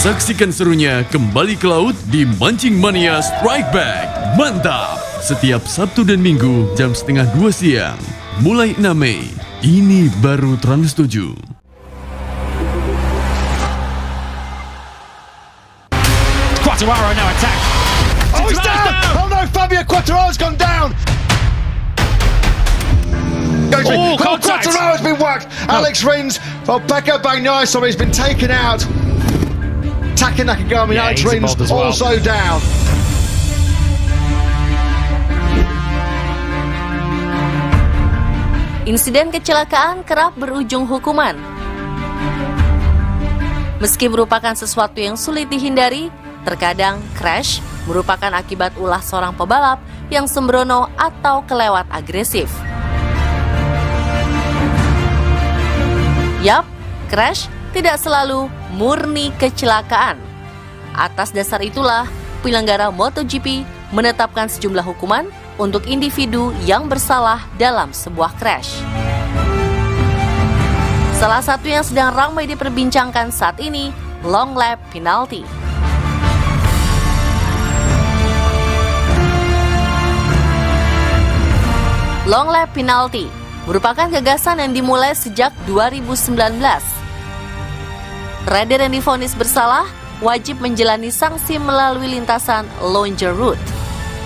Saksikan serunya kembali ke laut di Mancing Mania Strike Back. Mantap! Setiap Sabtu dan Minggu jam 1:30 siang. Mulai 6 Mei. Ini baru Trans 7. Quattararo now attack. Oh, he's down! Oh no, Fabio Quattararo's gone down! Contact! Quattararo's been whacked! Alex Rins, Pekka Bagnaia, he's been taken out. Taka Nakagami, Yeah, Alex he's Rins involved as well. also down. Insiden kecelakaan kerap berujung hukuman. Meski merupakan sesuatu yang sulit dihindari, terkadang crash merupakan akibat ulah seorang pebalap yang sembrono atau kelewat agresif. Yap, crash tidak selalu murni kecelakaan. Atas dasar itulah, penyelenggara MotoGP menetapkan sejumlah hukuman untuk individu yang bersalah dalam sebuah crash. Salah satu yang sedang ramai diperbincangkan saat ini, long lap penalty. Long lap penalty merupakan gagasan yang dimulai sejak 2019. Rider yang divonis bersalah wajib menjalani sanksi melalui lintasan Longer Route.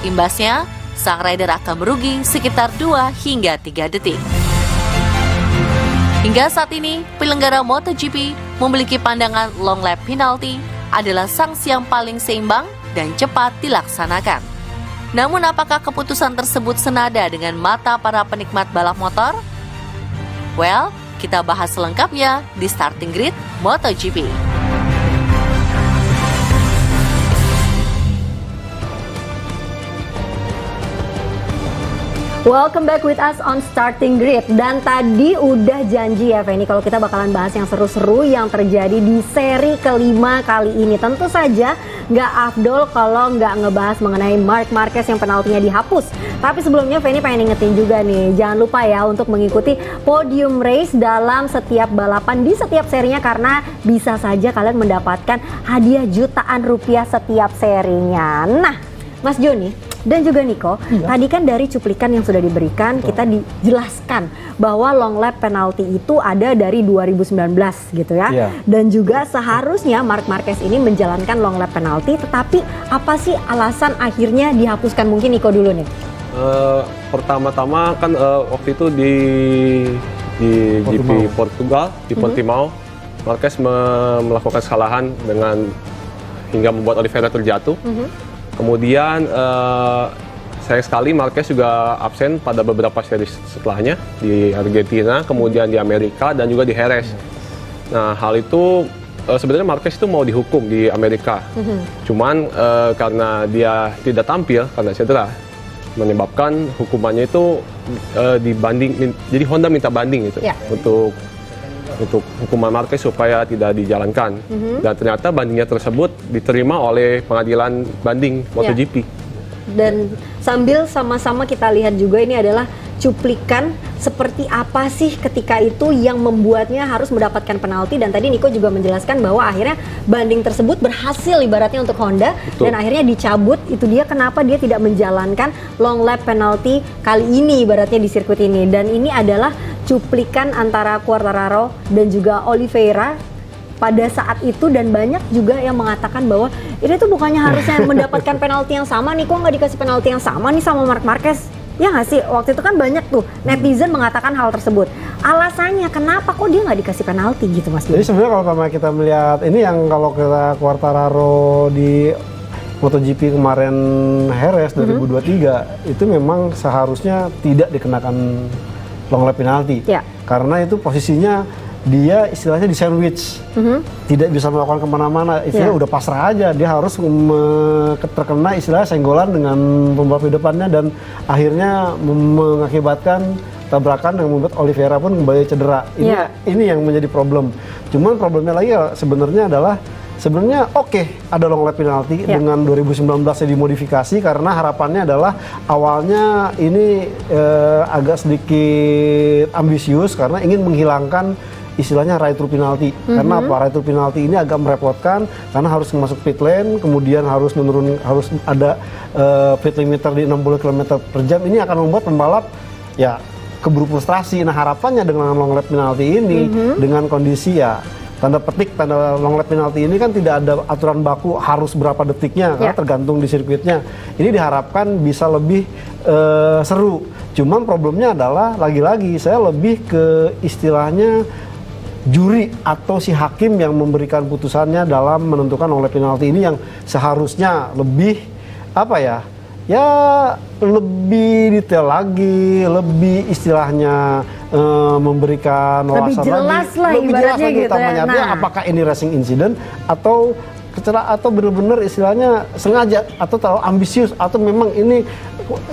Imbasnya, sang rider akan merugi sekitar 2 hingga 3 detik. Hingga saat ini, penyelenggara MotoGP memiliki pandangan long lap penalty adalah sanksi yang paling seimbang dan cepat dilaksanakan. Namun apakah keputusan tersebut senada dengan mata para penikmat balap motor? Well, kita bahas selengkapnya di Starting Grid MotoGP. Welcome back with us on Starting Grid. Dan tadi udah janji ya Feni, kalau kita bakalan bahas yang seru-seru yang terjadi di seri kelima kali ini. Tentu saja nggak afdol kalau nggak ngebahas mengenai Marc Marquez yang penaltinya dihapus. Tapi sebelumnya Feni pengen ingetin juga nih, jangan lupa ya untuk mengikuti podium race dalam setiap balapan di setiap serinya, karena bisa saja kalian mendapatkan hadiah jutaan rupiah setiap serinya. Nah, Mas Joni dan juga Niko, tadi kan dari cuplikan yang sudah diberikan kita dijelaskan bahwa long lap penalty itu ada dari 2019 gitu ya. Dan juga seharusnya Marc Marquez ini menjalankan long lap penalty, tetapi apa sih alasan akhirnya dihapuskan? Mungkin Niko dulu nih. Pertama-tama kan waktu itu di GP Portugal di Portimao, Marquez melakukan kesalahan dengan hingga membuat Oliveira terjatuh. Kemudian sayang sekali Marquez juga absen pada beberapa seri setelahnya di Argentina, kemudian di Amerika dan juga di Jerez. Nah, hal itu sebenarnya Marquez itu mau dihukum di Amerika. Cuman karena dia tidak tampil karena cedera, menyebabkan hukumannya itu dibanding, jadi Honda minta banding gitu untuk hukuman Marquez supaya tidak dijalankan. Dan ternyata bandingnya tersebut diterima oleh pengadilan banding MotoGP. Dan sambil sama-sama kita lihat juga ini adalah cuplikan seperti apa sih ketika itu yang membuatnya harus mendapatkan penalti. Dan tadi Niko juga menjelaskan bahwa akhirnya banding tersebut berhasil ibaratnya untuk Honda. Dan akhirnya dicabut. Itu dia kenapa dia tidak menjalankan long lap penalty kali ini ibaratnya di sirkuit ini. Dan ini adalah cuplikan antara Quartararo dan juga Oliveira pada saat itu, dan banyak juga yang mengatakan bahwa ini tuh bukannya harusnya mendapatkan penalti yang sama nih, kok nggak dikasih penalti yang sama nih sama Marc Marquez? Ya nggak sih? Waktu itu kan banyak tuh netizen mengatakan hal tersebut. Alasannya kenapa kok dia nggak dikasih penalti gitu, Mas? Jadi sebenarnya kalau kita melihat ini yang kalau kita Quartararo di MotoGP kemarin Jerez 2023 itu memang seharusnya tidak dikenakan long lap penalti, karena itu posisinya dia istilahnya di sandwich, tidak bisa melakukan kemana-mana, istilahnya udah pasrah aja, dia harus terkena istilahnya senggolan dengan pembalap di depannya, dan akhirnya mengakibatkan tabrakan yang membuat Oliveira pun kembali cedera. Ini yang menjadi problem. Cuman problemnya lagi sebenarnya adalah ada long lap penalti dengan 2019 yang dimodifikasi, karena harapannya adalah awalnya ini agak sedikit ambisius karena ingin menghilangkan istilahnya right through penalty. Karena apa? Right through penalty ini agak merepotkan karena harus masuk pit lane, kemudian harus ada pit limiter di 60 km per jam. Ini akan membuat pembalap ya keburu frustrasi. Nah, harapannya dengan long lap penalty ini dengan kondisi ya tanda petik, tanda long lap penalty ini kan tidak ada aturan baku harus berapa detiknya, karena tergantung di sirkuitnya. Ini diharapkan bisa lebih seru. Cuman problemnya adalah, lagi-lagi saya lebih ke istilahnya juri atau si hakim yang memberikan putusannya dalam menentukan long lap penalty ini yang seharusnya lebih, apa ya lebih detail lagi, lebih istilahnya memberikan wawasan lebih jelas lah gitu ya. Nah, apakah ini racing incident atau benar-benar istilahnya sengaja atau terlalu ambisius atau memang ini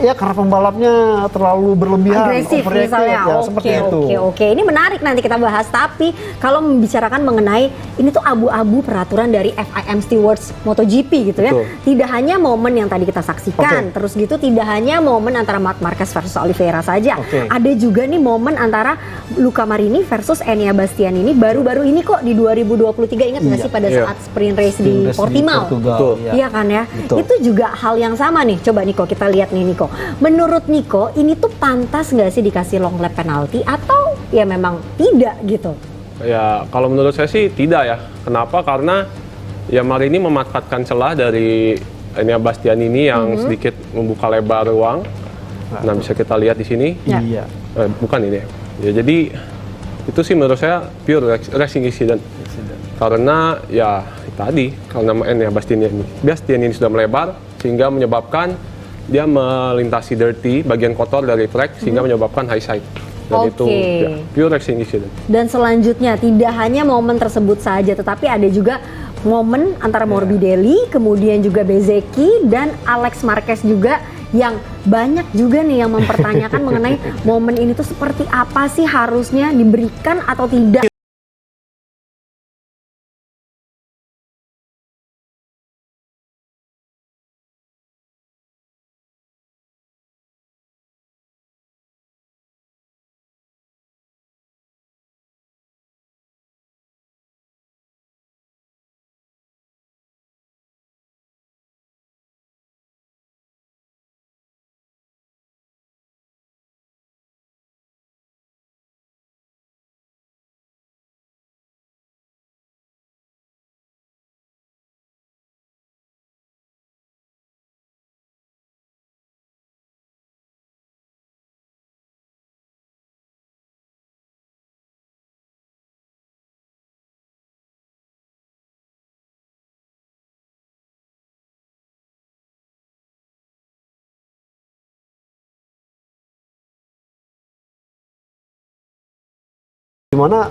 ya karena pembalapnya terlalu berlebihan, agresif overreacted, misalnya. ya seperti itu. Oke. Ini menarik, nanti kita bahas. Tapi kalau membicarakan mengenai ini tuh abu-abu peraturan dari FIM Stewards MotoGP gitu ya. Betul. Tidak hanya momen yang tadi kita saksikan, terus gitu tidak hanya momen antara Marc Marquez versus Oliveira saja. Ada juga nih momen antara Luca Marini versus Enea Bastianini baru-baru ini kok di 2023, ingat nggak sih pada saat sprint race di Portimao? Iya kan ya. Betul. Itu juga hal yang sama nih. Coba Niko kita lihat nih Niko. Menurut Niko ini tuh pantas nggak sih dikasih long lap penalty atau ya memang tidak gitu? Ya kalau menurut saya sih tidak ya. Kenapa? Karena ya Marini memanfaatkan celah dari Enea Bastianini yang sedikit membuka lebar ruang. Nah bisa kita lihat di sini. Iya. Bukan ini. Ya jadi itu sih menurut saya pure racing incident. Karena ya tadi karena Enea Bastianini sudah melebar sehingga menyebabkan dia melintasi dirty, bagian kotor dari track sehingga menyebabkan high side. Dan itu ya, pure racing incident. Dan selanjutnya tidak hanya momen tersebut saja, tetapi ada juga momen antara Morbidelli, kemudian juga Bezzecchi dan Alex Marquez juga yang banyak juga nih yang mempertanyakan mengenai momen ini tuh seperti apa sih harusnya diberikan atau tidak. Dimana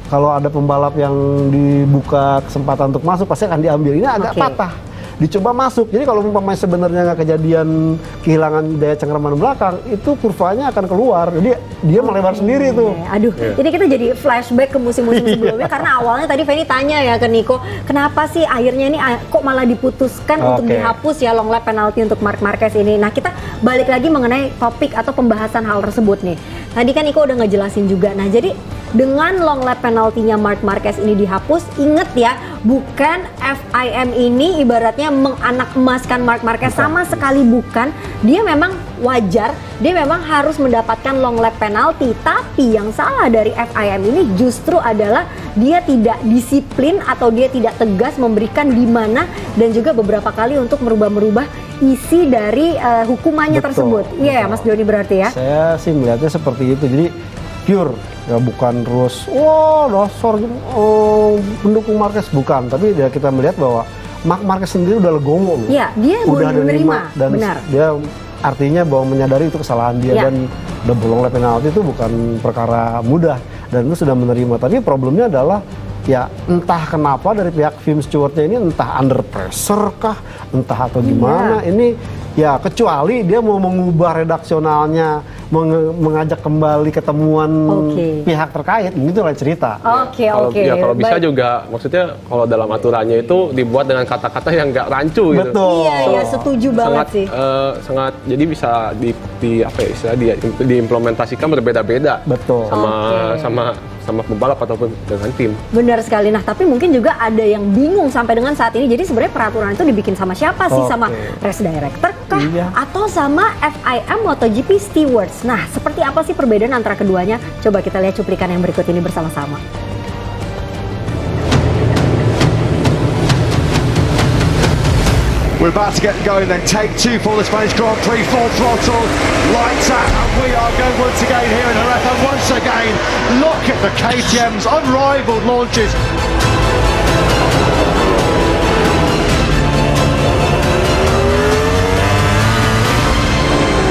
kalau ada pembalap yang dibuka kesempatan untuk masuk pasti akan diambil. Ini agak patah, dicoba masuk. Jadi kalau umpamanya sebenarnya nggak kejadian kehilangan daya cengkraman belakang, itu kurvanya akan keluar. Jadi dia melebar sendiri tuh. Aduh, ini kita jadi flashback ke musim-musim sebelumnya karena awalnya tadi Feni tanya ya ke Niko, kenapa sih akhirnya ini kok malah diputuskan untuk dihapus ya long lap penalty untuk Marc Marquez ini. Nah, kita balik lagi mengenai topik atau pembahasan hal tersebut nih. Tadi kan Niko udah ngejelasin juga. Nah, jadi dengan long lap penaltinya Marc Marquez ini dihapus, inget ya, bukan FIM ini ibaratnya menganak emaskan Marc Marquez, sama sekali bukan. Dia memang wajar, dia memang harus mendapatkan long lap penalti. Tapi yang salah dari FIM ini justru adalah dia tidak disiplin atau dia tidak tegas memberikan di mana dan juga beberapa kali untuk merubah-merubah isi dari hukumannya tersebut. Iya, Mas Joni berarti ya? Saya sih melihatnya seperti itu. Jadi pure ya, bukan terus dasar pendukung Marquez, bukan, tapi ya kita melihat bahwa Marc Marquez sendiri udah legowo loh. Iya, dia udah menerima dan benar. Dia artinya bahwa menyadari itu kesalahan dia dan double long lap penalty itu bukan perkara mudah dan itu sudah menerima. Tapi problemnya adalah ya entah kenapa dari pihak FIM Stewardnya ini entah under pressure kah, entah atau gimana. Ini ya kecuali dia mau mengubah redaksionalnya, mengajak kembali ketemuan pihak terkait, itu lain cerita. Kalau bisa juga, maksudnya kalau dalam aturannya itu dibuat dengan kata-kata yang nggak rancu gitu. Betul. Iya, setuju banget sih. Sangat, jadi bisa diimplementasikan berbeda-beda. Betul. Sama sama pembalap ataupun dengan tim. Benar sekali. Nah, tapi mungkin juga ada yang bingung sampai dengan saat ini. Jadi sebenarnya peraturan itu dibikin sama siapa sih? Sama race director kah? Atau sama FIM MotoGP stewards? Nah, seperti apa sih perbedaan antara keduanya? Coba kita lihat cuplikan yang berikut ini bersama-sama. We're about to get going then. Take 2 for the Spanish Grand Prix. Full throttle. Lights out. And we are going once again here in Jerez. And once again, look at the KTM's unrivaled launches.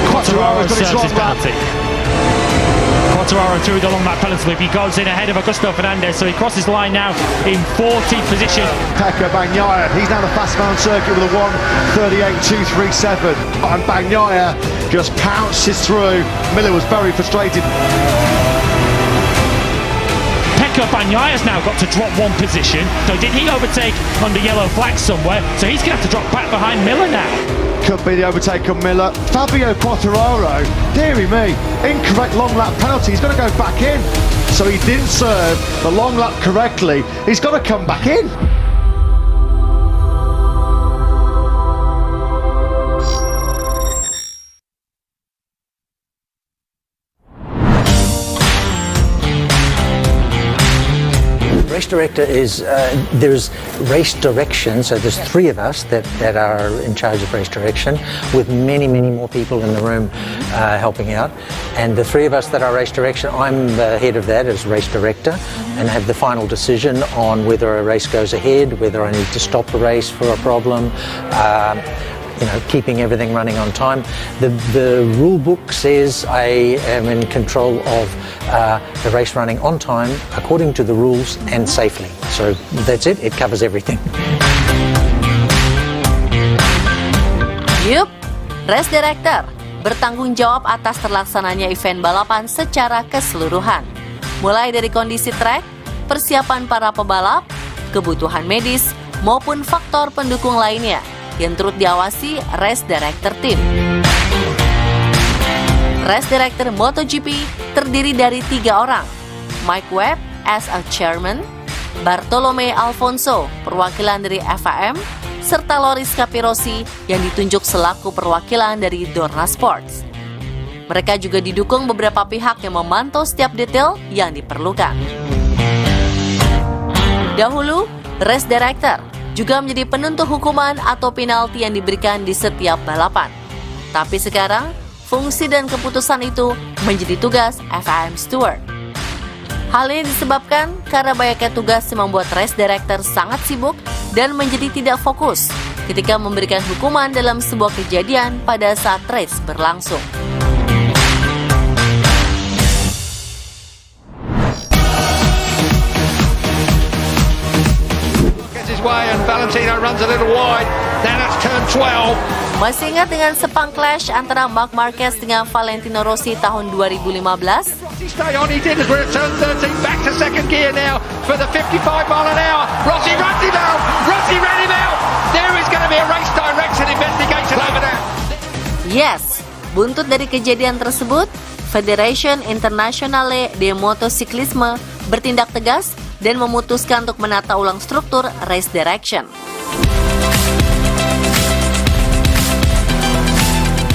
Quartararo Quartararo's got his serves his long lap. penalty. Quartararo through the long lap penalty loop. He goes in ahead of Augusto Fernandez, so he crosses the line now in 14th position. Pecco Bagnaia, he's now the fast man circuit with a 1:38.237. And Bagnaia just pounces through. Miller was very frustrated. Pecco Bagnaia's now got to drop 1 position. So did he overtake under yellow flag somewhere? So he's going to have to drop back behind Miller now. Could be the overtake on Miller. Fabio Quartararo, dearie me, incorrect long lap penalty. He's got to go back in. So he didn't serve the long lap correctly. He's got to come back in. Race director is, there's race direction, so there's 3 of us that are in charge of race direction, with many more people in the room helping out. And the 3 of us that are race direction, I'm the head of that as race director, and have the final decision on whether a race goes ahead, whether I need to stop the race for a problem, keeping everything running on time. The rule book says I am in control of the race running on time, according to the rules and safely. So that's it. It covers everything. Yup, race director bertanggung jawab atas terlaksananya event balapan secara keseluruhan. Mulai dari kondisi trek, persiapan para pebalap, kebutuhan medis, maupun faktor pendukung lainnya yang turut diawasi race director team. Race director MotoGP terdiri dari 3 orang. Mike Webb as a chairman, Bartolome Alfonso perwakilan dari FIM, serta Loris Capirossi yang ditunjuk selaku perwakilan dari Dorna Sports. Mereka juga didukung beberapa pihak yang memantau setiap detail yang diperlukan. Dahulu, race director juga menjadi penentu hukuman atau penalti yang diberikan di setiap balapan. Tapi sekarang, fungsi dan keputusan itu menjadi tugas FIM Steward. Hal ini disebabkan karena banyaknya tugas yang membuat race director sangat sibuk dan menjadi tidak fokus ketika memberikan hukuman dalam sebuah kejadian pada saat race berlangsung. Way and Valentino runs a little wide. Now that's turn 12. Masih ingat dengan sepang clash antara Marc Marquez dengan Valentino Rossi tahun 2015? Rossi stay on, he's in turn 13, back to second gear now for the 55 mile an hour. Rossi runs him out. Rossi ran him out. There is going to be a race direction investigation over there. Yes, buntut dari kejadian tersebut, Federation Internationale de Motociclisme bertindak tegas dan memutuskan untuk menata ulang struktur race direction.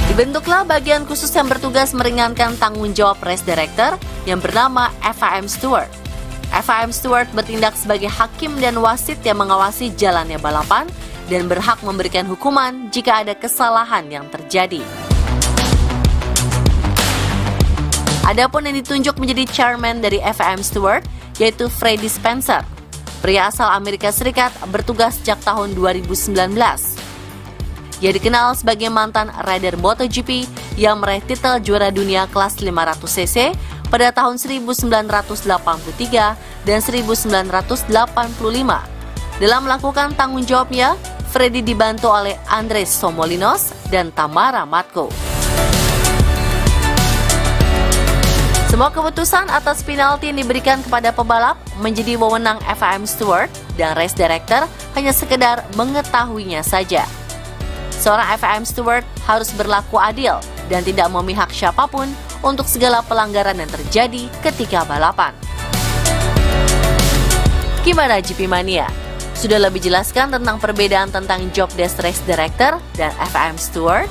Dibentuklah bagian khusus yang bertugas meringankan tanggung jawab race director yang bernama FIM Steward. FIM Steward bertindak sebagai hakim dan wasit yang mengawasi jalannya balapan dan berhak memberikan hukuman jika ada kesalahan yang terjadi. Adapun yang ditunjuk menjadi chairman dari FIM Steward yaitu Freddie Spencer, pria asal Amerika Serikat bertugas sejak tahun 2019. Ia dikenal sebagai mantan rider MotoGP yang meraih titel juara dunia kelas 500cc pada tahun 1983 dan 1985. Dalam melakukan tanggung jawabnya, Freddie dibantu oleh Andres Somolinos dan Tamara Matko. Semua keputusan atas penalti yang diberikan kepada pebalap menjadi wewenang FIM Steward dan race director hanya sekedar mengetahuinya saja. Seorang FIM Steward harus berlaku adil dan tidak memihak siapapun untuk segala pelanggaran yang terjadi ketika balapan. Gimana GP Mania? Sudah lebih jelaskan tentang perbedaan tentang job desk race director dan FIM steward?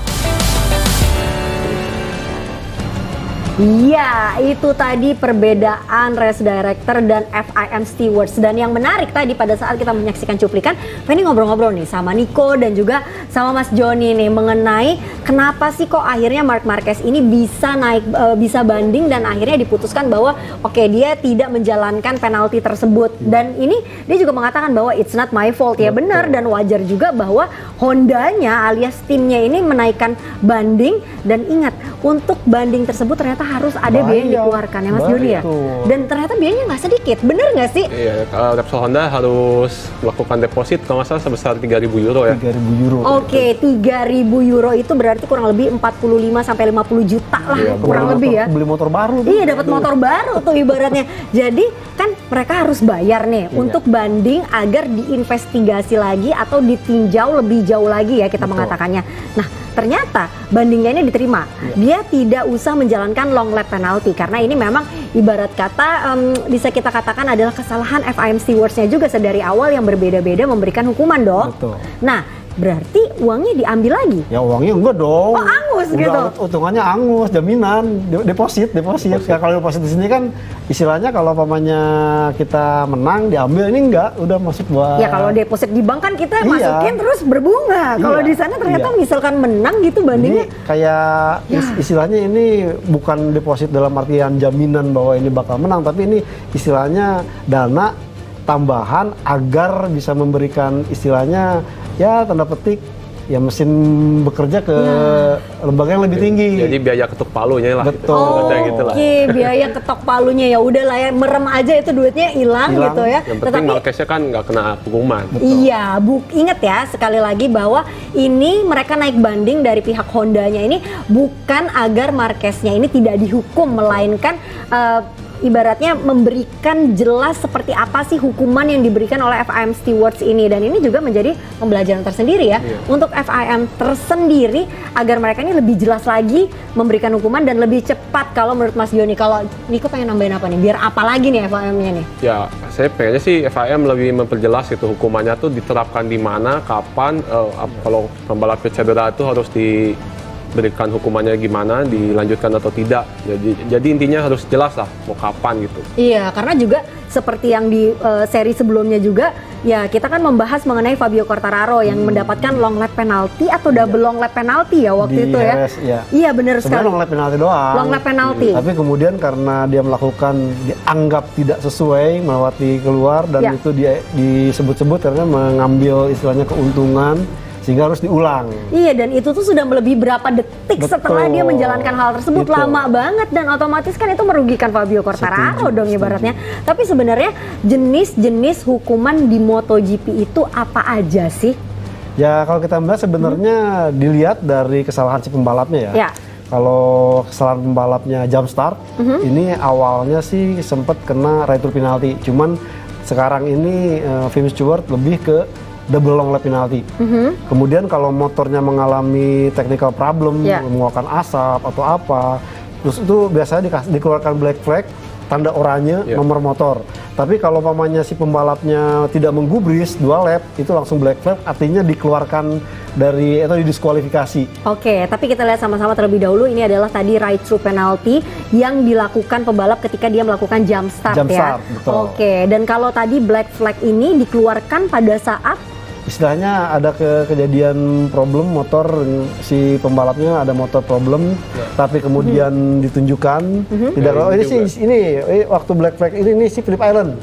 Iya, itu tadi perbedaan race director dan FIM stewards. Dan yang menarik tadi pada saat kita menyaksikan cuplikan, Fanny ngobrol-ngobrol nih sama Nico dan juga sama Mas Joni nih mengenai kenapa sih kok akhirnya Marc Marquez ini bisa naik, bisa banding dan akhirnya diputuskan bahwa oke, dia tidak menjalankan penalti tersebut. Dan ini dia juga mengatakan bahwa it's not my fault. Ya benar, dan wajar juga bahwa Hondanya alias timnya ini menaikkan banding. Dan ingat, untuk banding tersebut ternyata harus ada biaya yang dikeluarkan ya Mas Joni ya. Dan ternyata biayanya nggak sedikit, bener nggak sih? Iya, Repsol Honda harus melakukan deposit kalau nggak salah sebesar 3.000 euro ya. 3.000 euro. Oke, 3.000 euro itu berarti kurang lebih 45 sampai 50 juta lah, Iya, kurang lebih ya. Beli motor baru. Iya, dapat motor baru tuh ibaratnya. Jadi kan mereka harus bayar nih untuk banding agar diinvestigasi lagi atau ditinjau lebih jauh lagi ya kita mengatakannya. Nah, ternyata bandingnya ini diterima. Dia tidak usah menjalankan long lap penalty karena ini memang ibarat kata bisa kita katakan adalah kesalahan FIM stewards-nya juga sedari awal yang berbeda-beda memberikan hukuman dong. Betul. Nah, berarti uangnya diambil lagi? Ya uangnya enggak dong. Oh, angus gitu? Utungannya angus, jaminan, deposit. Ya, kalau deposit di sini kan istilahnya kalau pamannya kita menang diambil, ini enggak, udah masuk buat. Ya kalau deposit di bank kan kita masukin terus berbunga. Kalau di sana ternyata misalkan menang gitu bandingnya. Ini kayak istilahnya ini bukan deposit dalam artian jaminan bahwa ini bakal menang, tapi ini istilahnya dana tambahan agar bisa memberikan istilahnya ya tanda petik ya mesin bekerja ke lembaga yang lebih tinggi. Jadi biaya ketuk palunya lah. Betul. Gitu lah. Oke, biaya ketok palunya ya udah lah ya, merem aja itu duitnya hilang gitu ya. Yang penting Marqueznya kan nggak kena hukuman. Iya, ingat ya sekali lagi bahwa ini mereka naik banding dari pihak Hondanya ini bukan agar Marqueznya ini tidak dihukum, melainkan ibaratnya memberikan jelas seperti apa sih hukuman yang diberikan oleh FIM stewards ini, dan ini juga menjadi pembelajaran tersendiri ya untuk FIM tersendiri agar mereka ini lebih jelas lagi memberikan hukuman dan lebih cepat. Kalau menurut Mas Joni, kalau Niko pengen nambahin apa nih? Biar apa lagi nih FIM-nya nih? Ya, saya pengennya sih FIM lebih memperjelas itu hukumannya tuh diterapkan di mana, kapan, kalau pembalap cedera itu harus diberikan hukumannya gimana, dilanjutkan atau tidak. Jadi intinya harus jelas lah mau kapan gitu. Iya, karena juga seperti yang di seri sebelumnya juga ya kita kan membahas mengenai Fabio Quartararo yang mendapatkan long lap penalty atau double long lap penalty ya waktu itu ya. Iya benar sekali. Sebenarnya long lap penalty doang. Long lap penalty. Tapi kemudian karena dia melakukan dianggap tidak sesuai melewati keluar dan itu dia disebut-sebut karena mengambil istilahnya keuntungan sehingga harus diulang. Iya, dan itu tuh sudah melebihi berapa detik setelah dia menjalankan hal tersebut. Lama banget dan otomatis kan itu merugikan Fabio Quartararo dong ibaratnya. Tapi sebenarnya jenis-jenis hukuman di MotoGP itu apa aja sih? Ya kalau kita melihat sebenarnya dilihat dari kesalahan si pembalapnya ya. Kalau kesalahan pembalapnya jump start, ini awalnya sih sempat kena right to penalty. Cuman sekarang ini FIM Stewart lebih ke double long lap penalty. Kemudian kalau motornya mengalami technical problem, mengeluarkan asap atau apa, terus itu biasanya dikeluarkan black flag, tanda oranye, nomor motor. Tapi kalau pamannya si pembalapnya tidak menggubris 2 lap, itu langsung black flag, artinya dikeluarkan dari atau didiskualifikasi. Oke, tapi kita lihat sama-sama terlebih dahulu. Ini adalah tadi right through penalty yang dilakukan pembalap ketika dia melakukan jump start ya. Betul. Oke, dan kalau tadi black flag ini dikeluarkan pada saat istilahnya ada kejadian problem motor, si pembalapnya ada motor problem, tapi kemudian ditunjukkan tidak. Ini waktu black flag ini si Phillip Island.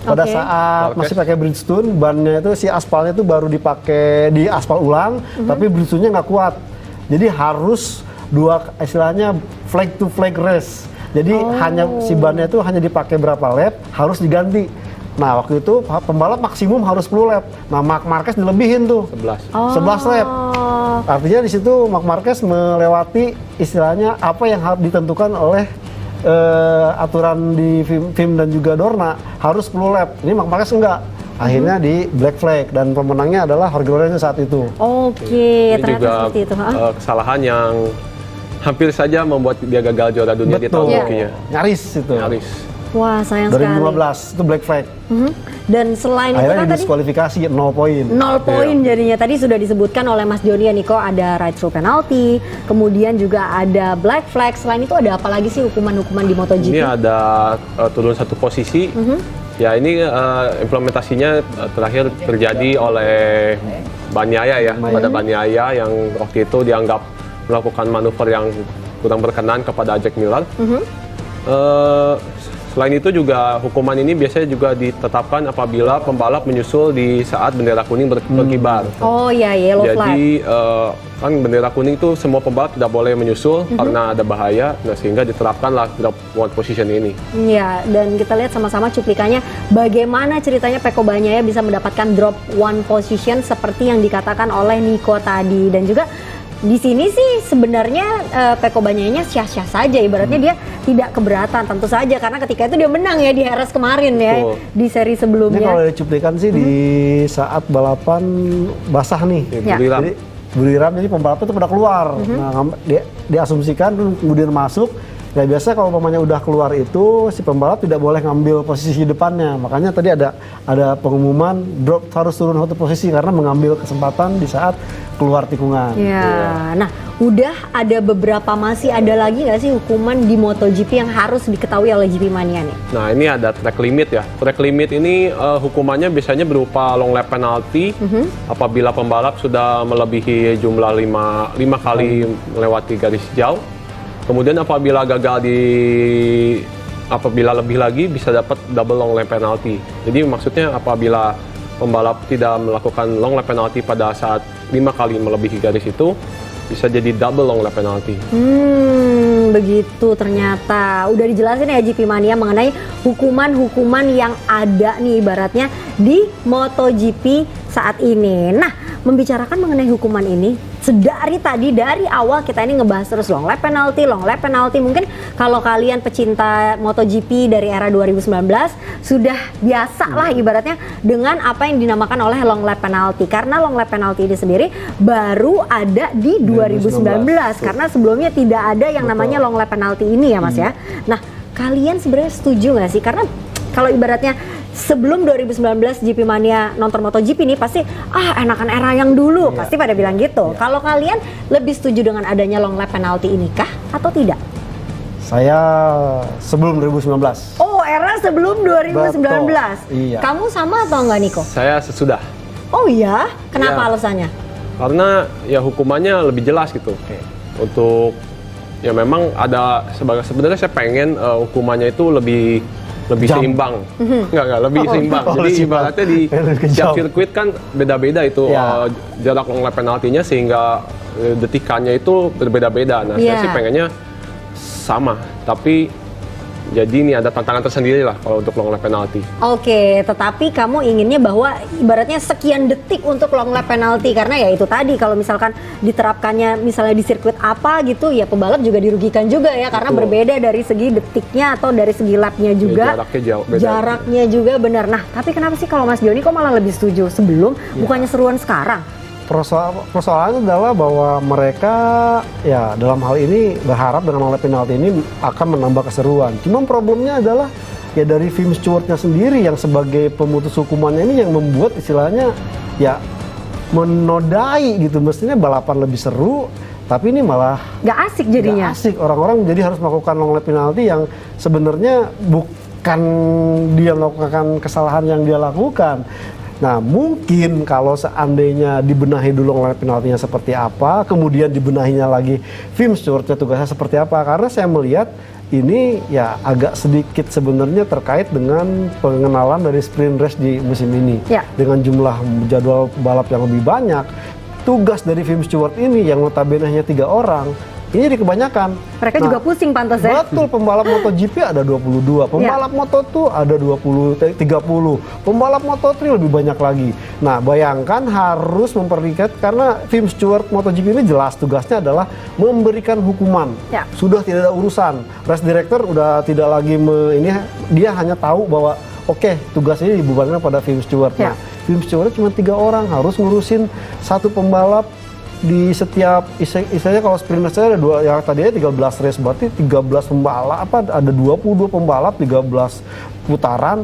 Pada saat masih pakai Bridgestone, bannya itu si aspalnya itu baru dipakai di aspal ulang, tapi Bridgestone-nya nggak kuat. Jadi harus istilahnya flag to flag race. Jadi hanya si bannya itu hanya dipakai berapa lap, harus diganti. Nah waktu itu pembalap maksimum harus 10 lap. Nah Marc Marquez dilebihin tuh 11 lap. Artinya di situ Marc Marquez melewati istilahnya apa yang harus ditentukan oleh aturan di FIM dan juga Dorna, harus 10 lap. Ini Marc Marquez enggak. Akhirnya di black flag dan pemenangnya adalah Jorge Lorenzo saat itu. Oke, ternyata juga, seperti itu. Kesalahan yang hampir saja membuat dia gagal juara dunia di tahun hokinya. Nyaris itu. Wah, sayang sekali. 2015 itu black flag. Dan selain itu Akhirnya kan tadi didiskualifikasi 0 poin. 0 poin jadinya. Tadi sudah disebutkan oleh Mas Joni ya Niko, ada right through penalty, kemudian juga ada black flag. Selain itu ada apa lagi sih hukuman-hukuman di MotoGP? Ini ada turun satu posisi. Ya ini implementasinya terakhir terjadi oleh Bagnaia ya, pada Bagnaia yang waktu itu dianggap melakukan manuver yang kurang berkenan kepada Jack Miller. Selain itu juga hukuman ini biasanya juga ditetapkan apabila pembalap menyusul di saat bendera kuning berkibar. Oh iya, yellow flag. Jadi kan bendera kuning itu semua pembalap tidak boleh menyusul karena ada bahaya, nah sehingga diterapkanlah drop one position ini. Iya, dan kita lihat sama-sama cuplikannya bagaimana ceritanya Pecco Bagnaia bisa mendapatkan drop one position seperti yang dikatakan oleh Niko tadi. Dan juga di sini sih sebenarnya Pecco Bagnaia syah-syah saja, ibaratnya dia tidak keberatan tentu saja karena ketika itu dia menang ya di Jerez kemarin ya. Betul. Di seri sebelumnya. Ini kalau dicuplikan sih di saat balapan basah nih. Ya. Jadi Buriram, jadi pembalapnya itu pada keluar. Nah, dia diasumsikan kemudian masuk. Ya biasa kalau umpamanya udah keluar itu si pembalap tidak boleh ngambil posisi di depannya. Makanya tadi ada pengumuman drop harus turun satu posisi karena mengambil kesempatan di saat keluar tikungan. Ya, nah udah ada beberapa, masih ada lagi nggak sih hukuman di MotoGP yang harus diketahui oleh GP Mania nih? Nah ini ada track limit ya. Track limit ini hukumannya biasanya berupa long lap penalty apabila pembalap sudah melebihi jumlah 5 kali melewati garis jauh. Kemudian apabila lebih lagi bisa dapat double long lap penalty. Jadi maksudnya apabila pembalap tidak melakukan long lap penalty pada saat 5 kali melebihi garis itu, bisa jadi double long lap penalty. Begitu ternyata. Udah dijelasin ya GP Mania mengenai hukuman-hukuman yang ada nih ibaratnya di MotoGP saat ini. Nah, membicarakan mengenai hukuman ini, dari awal kita ini ngebahas terus long lap penalty. Mungkin kalau kalian pecinta MotoGP dari era 2019 sudah biasa lah ibaratnya dengan apa yang dinamakan oleh long lap penalty. Karena long lap penalty ini sendiri baru ada di 2019 karena sebelumnya tidak ada yang namanya long lap penalty ini ya Mas ya. Nah, kalian sebenarnya setuju nggak sih? Karena kalau ibaratnya sebelum 2019 GP Mania nonton MotoGP nih pasti enakan era yang dulu, pasti pada bilang gitu. Kalau kalian lebih setuju dengan adanya long lap penalty ini kah atau tidak? Saya sebelum 2019. Oh, era sebelum 2019. Betul, iya. Kamu sama atau enggak Niko? Saya sesudah. Oh iya, kenapa Iya. alasannya? Karena ya hukumannya lebih jelas gitu. Untuk ya memang ada sebenarnya saya pengen hukumannya itu lebih seimbang. Enggak, lebih seimbang. Oh, Jadi seimbang. ibaratnya di setiap sirkuit kan beda-beda itu Ya. jarak long lap penaltinya sehingga detikannya itu berbeda-beda. Nah, saya sih pengennya sama, tapi jadi ini ada tantangan tersendiri lah kalau untuk long lap penalty. Oke, tetapi kamu inginnya bahwa ibaratnya sekian detik untuk long lap penalty karena ya itu tadi kalau misalkan diterapkannya misalnya di sirkuit apa gitu ya pembalap juga dirugikan juga ya karena Betul. berbeda dari segi detiknya atau dari segi lapnya juga. Jaraknya jauh beda. Jaraknya juga benar. Nah, tapi kenapa sih kalau Mas Joni kok malah lebih setuju sebelum bukannya seruan sekarang? Persoalannya adalah bahwa mereka ya dalam hal ini berharap dengan long lap penalty ini akan menambah keseruan. Cuma problemnya adalah ya dari Film Stewart-nya sendiri yang sebagai pemutus hukumannya ini yang membuat istilahnya ya menodai gitu. Mestinya balapan lebih seru, tapi ini malah Gak asik jadinya. nggak asik. Orang-orang jadi harus melakukan long lap penalty yang sebenarnya bukan dia melakukan kesalahan yang dia lakukan. Nah, mungkin kalau seandainya dibenahi dulu long lap penaltinya seperti apa, kemudian dibenahinya lagi Film Stewart-nya tugasnya seperti apa, karena saya melihat ini ya agak sedikit sebenarnya terkait dengan pengenalan dari sprint race di musim ini. Ya. Dengan jumlah jadwal balap yang lebih banyak, tugas dari Film Stewart ini yang notabene hanya 3 orang, ini jadi kebanyakan. Mereka juga pusing pantas ya. Betul, pembalap MotoGP ada 22, pembalap Moto2 ada 30, pembalap Moto3 lebih banyak lagi. Nah, bayangkan harus memperlihat karena Film Stewart MotoGP ini jelas tugasnya adalah memberikan hukuman. Ya. Sudah tidak ada urusan. Race Director udah tidak lagi dia hanya tahu bahwa oke, tugas ini dibebankan pada Film Stewart. Ya. Nah, Film Stewart cuma 3 orang harus ngurusin satu pembalap di setiap istilahnya kalau sprint race ada dua, ya tadinya 13 race berarti 13 pembalap, ada 22 pembalap, 13 putaran,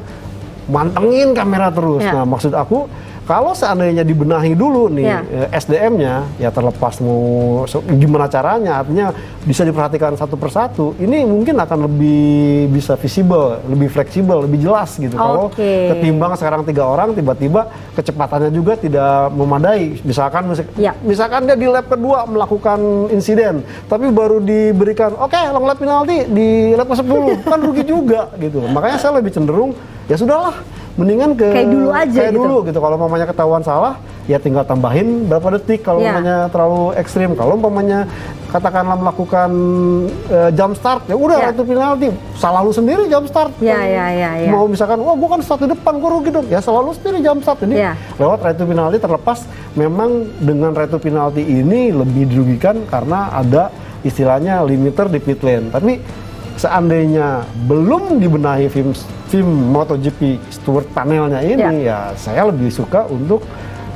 mantengin kamera terus. Ya. Nah, maksud aku kalau seandainya dibenahi dulu nih SDM-nya, ya terlepas mau gimana caranya, artinya bisa diperhatikan satu persatu, ini mungkin akan lebih bisa visible, lebih fleksibel, lebih jelas gitu. Kalau ketimbang sekarang 3 orang, tiba-tiba kecepatannya juga tidak memadai. Misalkan dia di lap kedua melakukan insiden, tapi baru diberikan long lap penalti di lap ke-10, kan rugi juga gitu. Makanya saya lebih cenderung ya sudahlah, mendingan kayak dulu aja gitu. Kalau mamanya ketahuan salah, ya tinggal tambahin berapa detik kalau mamanya terlalu ekstrim. Kalau mamanya katakanlah melakukan jump start, ya udah itu penalti. Salah lu sendiri jump start. Mau misalkan, wah gua kan start di depan, gua rugi dong. Ya salah lu sendiri jump start. Ini lewat right to penalti, terlepas memang dengan right to penalti ini lebih dirugikan karena ada istilahnya limiter di pit lane. Tapi seandainya belum dibenahi film MotoGP steward panelnya ini, ya saya lebih suka untuk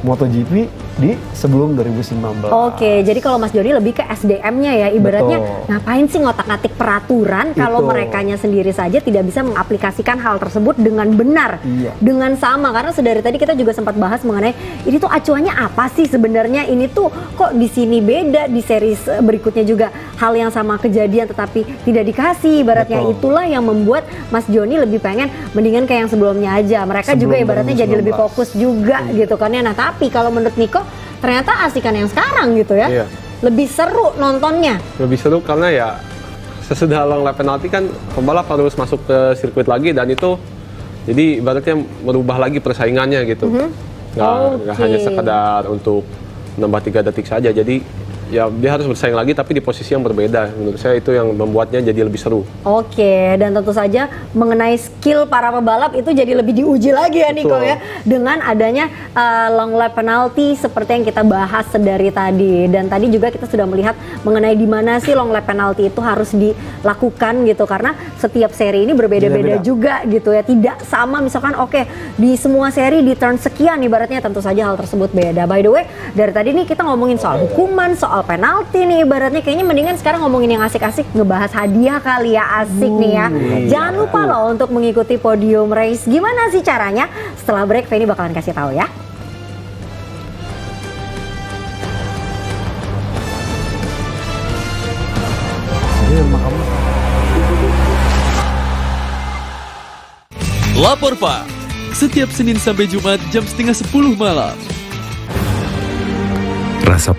MotoGP di sebelum 2019. Oke, jadi kalau Mas Joni lebih ke SDM-nya ya, ibaratnya ngapain sih ngotak-ngatik peraturan kalau merekanya sendiri saja tidak bisa mengaplikasikan hal tersebut dengan benar, dengan sama. Karena sedari tadi kita juga sempat bahas mengenai ini tuh acuannya apa sih sebenarnya, ini tuh kok di sini beda, di series berikutnya juga hal yang sama kejadian tetapi tidak dikasih, ibaratnya itulah yang membuat Mas Joni lebih pengen mendingan kayak yang sebelumnya aja. Mereka juga ibaratnya jadi lebih fokus juga gitu kan ya. Nah, tapi kalau menurut Niko ternyata asikan yang sekarang gitu ya. Lebih seru nontonnya. Lebih seru karena ya sesudah long lap penalti kan pembalap harus masuk ke sirkuit lagi, dan itu jadi ibaratnya merubah lagi persaingannya gitu. Nggak hanya sekedar untuk nambah 3 detik saja. Jadi ya dia harus bersaing lagi tapi di posisi yang berbeda. Menurut saya itu yang membuatnya jadi lebih seru. Oke, dan tentu saja mengenai skill para pebalap itu jadi lebih diuji lagi ya Niko ya, dengan adanya long lap penalti seperti yang kita bahas dari tadi. Dan tadi juga kita sudah melihat mengenai di mana sih long lap penalti itu harus dilakukan gitu, karena setiap seri ini berbeda-beda juga gitu ya, tidak sama. Misalkan di semua seri di turn sekian ibaratnya, tentu saja hal tersebut beda. By the way, dari tadi nih kita ngomongin soal hukuman, soal penalti nih, ibaratnya kayaknya mendingan sekarang ngomongin yang asik-asik, ngebahas hadiah kali ya, asik nih ya. Jangan lupa loh untuk mengikuti podium race. Gimana sih caranya? Setelah break Feni bakalan kasih tahu ya. Lapor Pak, setiap Senin sampai Jumat jam 9:30 malam. Rasa